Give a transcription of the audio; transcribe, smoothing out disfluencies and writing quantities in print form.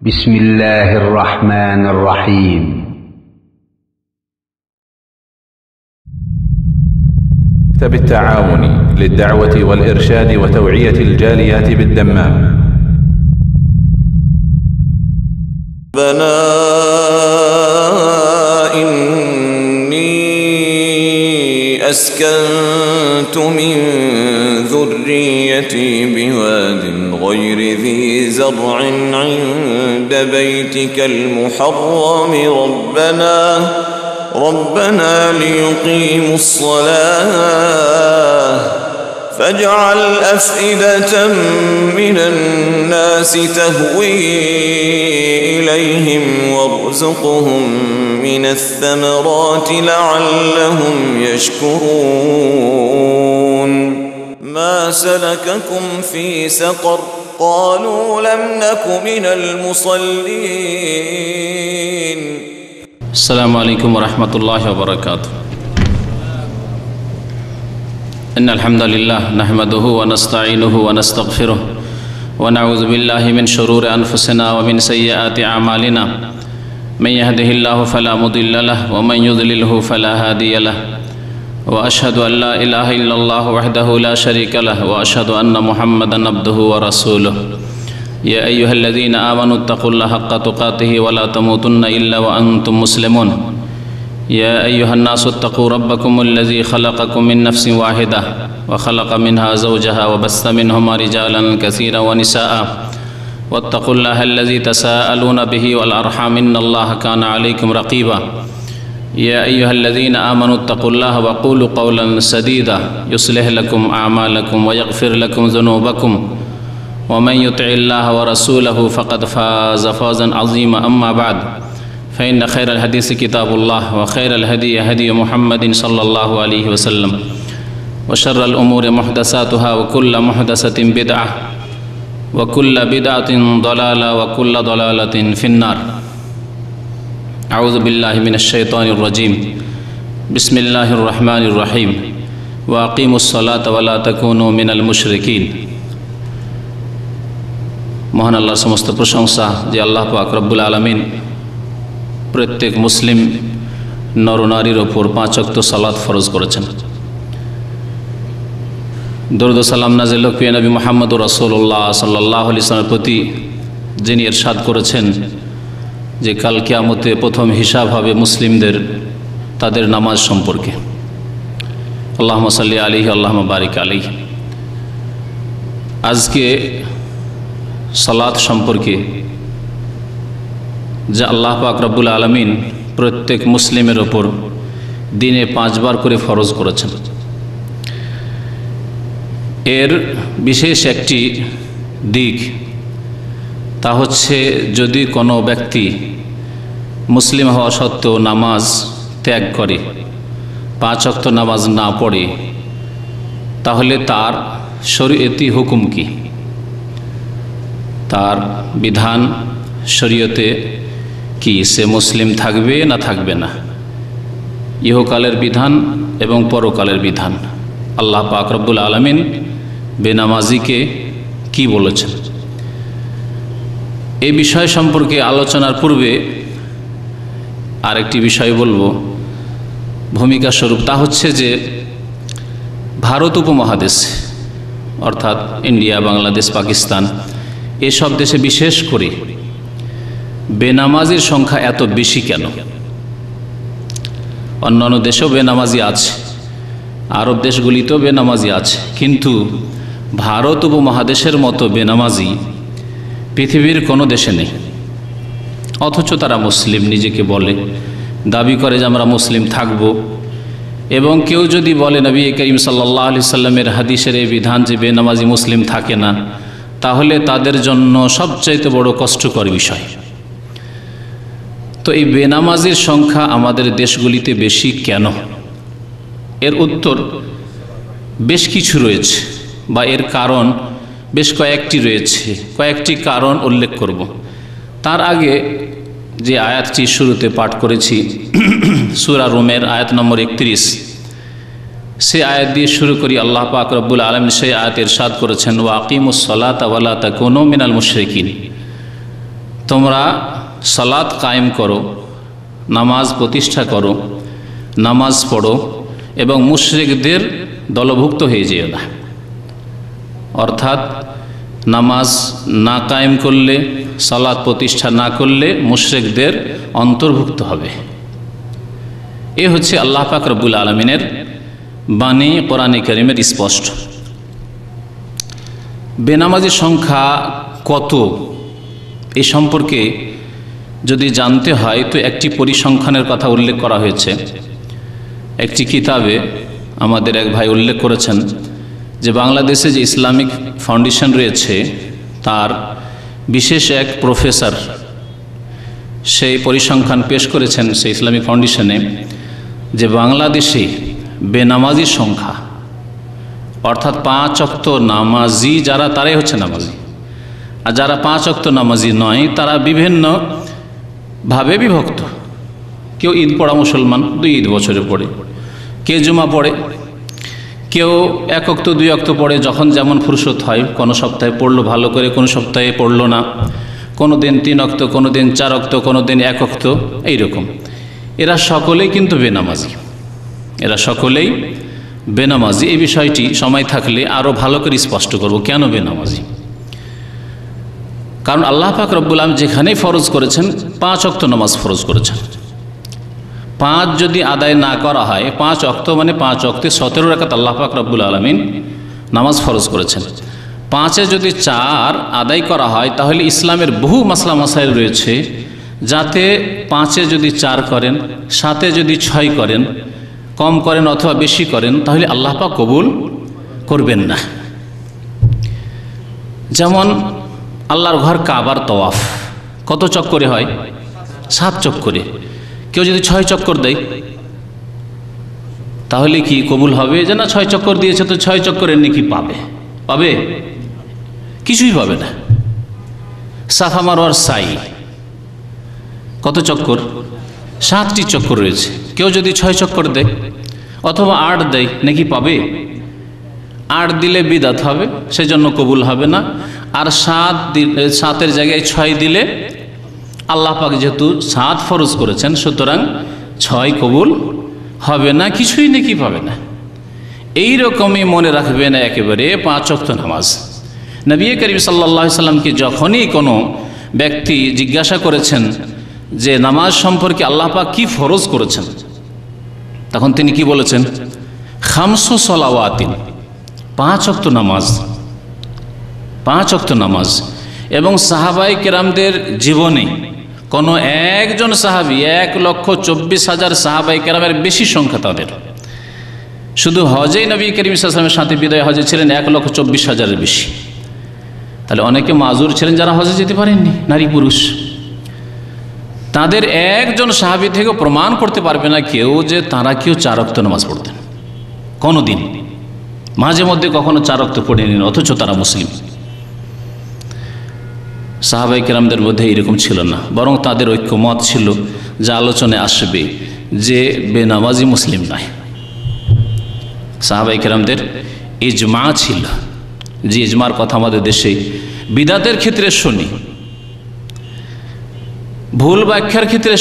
بسم الله الرحمن الرحيم مكتب التعاون للدعوة والإرشاد وتوعية الجاليات بالدمام. ربنا إني أسكنت من ذريتي بواد غير ذي زرع عند بيتك المحرم ربنا ليقيموا الصلاة فاجعل أفئدة من الناس تهوي إليهم وارزقهم من الثمرات لعلهم يشكرون ما سلككم في سقر قالوا لم نك من المصلين. السلام عليكم ورحمة الله وبركاته. إن الحمد لله نحمده ونستعينه ونستغفره ونعوذ بالله من شرور أنفسنا ومن سيئات أعمالنا من يهده الله فلا مضل له ومن يضلله فلا هادي له وأشهد أن لا إله إلا الله وحده لا شريك له وأشهد أن محمدا عبده ورسوله. يا أيها الذين آمنوا اتقوا الله حق تقاته ولا تموتن إلا وأنتم مسلمون. يا أيها الناس اتقوا ربكم الذي خلقكم من نفس واحدة وخلق منها زوجها وبث منهما رجالا كثيرا ونساء واتقوا الله الذي تساءلون به والأرحام إن الله كان عليكم رقيبا. يا أيها الذين آمنوا اتقوا الله وقولوا قولا سديدا يصلح لكم أعمالكم ويغفر لكم ذنوبكم ومن يطع الله ورسوله فقد فاز فوزا عظيما. أما بعد فإن خير الحديث كتاب الله وخير الهدي هدي محمد صلى الله عليه وسلم وشر الأمور محدثاتها وكل محدثة بدعة وكل بدعة ضلالة وكل ضلالة في النار. أعوذ بالله من الشيطان الرجيم. بسم الله الرحمن الرحيم. وأقيموا الصلاة ولا تكونوا من المشركين. মহান আল্লাহর সমস্ত প্রশংসা যে আল্লাহ পাক রব্বুল আলামিন প্রত্যেক মুসলিম নরনারীর ওপর 5 ওয়াক্ত সালাত ফরজ করেছেন। দরুদ ও সালাম নাযিল হোক প্রিয় নবী মুহাম্মদুর রাসূলুল্লাহ সাল্লাল্লাহু আলাইহি ওয়াসাল্লামের প্রতি, যিনি ইরশাদ করেছেন যে কাল কিয়ামতে প্রথম হিসাব হবে মুসলিমদের তাদের নামাজ সম্পর্কে। আল্লাহুম্মা সাল্লি আলাইহি আল্লাহুম্মা বারিক আলাইহি। আজকে সালাত সম্পর্কে যা আল্লাহ পাক রব্বুল আলামিন প্রত্যেক মুসলিমের ওপর দিনে 5 বার করে ফরজ করেছেন। এর বিশেষ একটি দিক তা হচ্ছে যদি কোনো ব্যক্তি মুসলিম হওয়া সত্ত্বেও নামাজ ত্যাগ করে, 5 ওয়াক্ত নামাজ না পড়ে, তাহলে তার শরীয়তি হুকুম কি, তার বিধান শরীয়তে কি, সে মুসলিম থাকবে না থাকবে না, ইহকালের বিধান এবং পরকালের বিধান, আল্লাহ পাক রব্বুল আলামিন বেনামাজিকে কি বলেছেন, এই বিষয় সম্পর্কে আলোচনার পূর্বে আরেকটি বিষয় বলবো ভূমিকা স্বরূপ। তা হচ্ছে যে ভারত উপমহাদেশ অর্থাৎ ইন্ডিয়া, বাংলাদেশ, পাকিস্তান এসব দেশে বিশেষ করে বেনামাজির সংখ্যা এত বেশি কেন? অন্যান্য দেশেও বেনামাজি আছে, আরব দেশগুলিতেও বেনামাজি আছে, কিন্তু ভারত উপমহাদেশের মতো বেনামাজি পৃথিবীর কোনো দেশে নেই। অথচ তারা মুসলিম নিজেকে বলে, দাবি করে যে আমরা মুসলিম থাকব। এবং কেউ যদি বলে নবী করিম সাল্লাল্লাহু আলাইহি সাল্লামের হাদিসের এই বিধান যে বেনামাজি মুসলিম থাকে না, তাহলে তাদের জন্য সবচাইতে বড় কষ্টকর বিষয়। তো এই বেনামাজির সংখ্যা আমাদের দেশগুলিতে বেশি কেন? এর উত্তর বেশ কিছু রয়েছে, বা এর কারণ বেশ কয়েকটি রয়েছে। কয়েকটি কারণ উল্লেখ করব। তার আগে যে আয়াতটি শুরুতে পাঠ করেছি সূরা রুমের আয়াত নম্বর 31, সে আয়াত দিয়ে শুরু করি। আল্লাহ পাক রব্বুল আলামিন সেই আয়াতে ইরশাদ করেছেন, ওয়া আকিমুস সালাতা ওয়া লা তাকুনু মিনাল মুশরিকিন। তোমরা সালাত কায়েম করো, নামাজ প্রতিষ্ঠা করো, নামাজ পড়ো এবং মুশরিকদের দলভুক্ত হয়ে যেও না। অর্থাৎ নামাজ না কায়েম করলে, সালাত প্রতিষ্ঠা না করলে মুশরিকদের অন্তর্ভুক্ত হবে। এ হচ্ছে আল্লাহ পাক রব্বুল আলামিনের বাণী, কোরআনে কারীমের স্পষ্ট। বেনামাজির সংখ্যা কত এ সম্পর্কে যদি জানতে হয় তো একটি পরিসংখ্যানের কথা উল্লেখ করা হয়েছে। একটি কিতাবে আমাদের এক ভাই উল্লেখ করেছেন যে বাংলাদেশে যে ইসলামিক ফাউন্ডেশন রয়েছে তার বিশেষ এক প্রফেসর সেই পরিসংখ্যান পেশ করেছেন সেই ইসলামিক ফাউন্ডেশনে, যে বাংলাদেশে বেনামাজির সংখ্যা অর্থাৎ 5 ওয়াক্ত নামাজি যারা, তারাই হচ্ছে নামাজি, আর যারা 5 ওয়াক্ত নামাজি নয় তারা বিভিন্নভাবে বিভক্ত। কেউ ঈদ পড়া মুসলমান, 2 ঈদ বছরে পড়ে, কেউ জুমা পড়ে, কেউ 1 ওয়াক্ত 2 ওয়াক্ত পড়ে, যখন যেমন ফুরসত হয়। কোনো সপ্তাহে পড়লো ভালো করে, কোনো সপ্তাহে পড়লো না, কোনো দিন 3 ওয়াক্ত, কোনো দিন 4 ওয়াক্ত, কোনো দিন 1 ওয়াক্ত, এইরকম। এরা সকলেই কিন্তু বেনামাজি, এরা সকলেই বেনামাজি। এই বিষয়টি সময় থাকলে আরও ভালো করে স্পষ্ট করব কেন বেনামাজি। কারণ আল্লাহ পাক রব্বুল আলামিন যেখানেই ফরজ করেছেন 5 ওয়াক্ত নামাজ ফরজ করেছেন। 5 যদি আদায় না করা হয়, 5 ওয়াক্ত মানে 5 ওয়াক্তে 17 রাকাত আল্লাহ পাক রব্বুল আলামিন নামাজ ফরজ করেছেন। 5-এ যদি 4 আদায় করা হয় তাহলে ইসলামের বহু মাসলা মাসাইল রয়েছে, যাতে 5-এ যদি 4 করেন, 7-এ যদি 6 করেন, কম করেন অথবা বেশি করেন, তাহলে আল্লাহ পাক কবুল করবেন না। যেমন আল্লাহর ঘর কাবার তওয়াফ কত চক্করে হয়? 7 চক্করে। কেউ যদি 6 চক্কর দেয় তাহলে কি কবুল হবে? যে না 6 চক্কর দিয়েছে তো 6 চক্করের নেকি পাবে? পাবে? কিছুই পাবে না। সাফা মারওয়ার সাই কত চক্কর? 7টি চক্কর রয়েছে। কেউ যদি 6 চক্কর দেয় অথবা 8 দেয়, নাকি পাবে? 8 দিলে বিদাত হবে, সেজন্য কবুল হবে না। আর 7-এর জায়গায় 6 দিলে আল্লাহ পাক যেহেতু 7 ফরজ করেছেন, সুতরাং 6 কবুল হবে না, কিছুই নাকি পাবে না। এই রকমই মনে রাখবেন একেবারে 5 ওয়াক্ত নামাজ। নবী করিম সাল্লাল্লাহু আলাইহি সাল্লামকে যখনই কোনো ব্যক্তি জিজ্ঞাসা করেছেন যে নামাজ সম্পর্কে আল্লাহ পাক কি ফরজ করেছেন, তখন তিনি কি বলেছেন? 5 সলাওয়াতিন, 5 ওয়াক্ত নামাজ, 5 ওয়াক্ত নামাজ। এবং সাহাবায়ে কেরামদের জীবনে কোনো একজন সাহাবী, 1,24,000 সাহাবায়ে কেরামের বেশি সংখ্যা তাদের। শুধু হজেই নবী করিম সাল্লাল্লাহু আলাইহি ওয়াসাল্লামের সাথে বিদায় হজে ছিলেন 1,24,000-এর বেশি। তাহলে অনেকে মাজুর ছিলেন যারা হজে যেতে পারেননি, নারী পুরুষ। তাদের একজন সাহাবী থেকে প্রমাণ করতে পারবে না কেউ যে তারা কেউ 4 ওয়াক্ত নামাজ পড়তেন কোনো দিন, মাঝে মধ্যে কখনো 4 ওয়াক্ত পড়েনি, অথচ তারা মুসলিম। সাহাবায়ে কেরামদের মধ্যে এরকম ছিল না, বরং তাদের ঐক্যমত ছিল, যা আলোচনায় আসবে, যে বেনামাজি মুসলিম নয়। সাহাবায়ে কেরামদের ইজমা ছিল, যে ইজমার কথা আমাদের দেশে বিদাতের ক্ষেত্রে শুনি, ভুল ব্যাখ্যার ক্ষেত্রে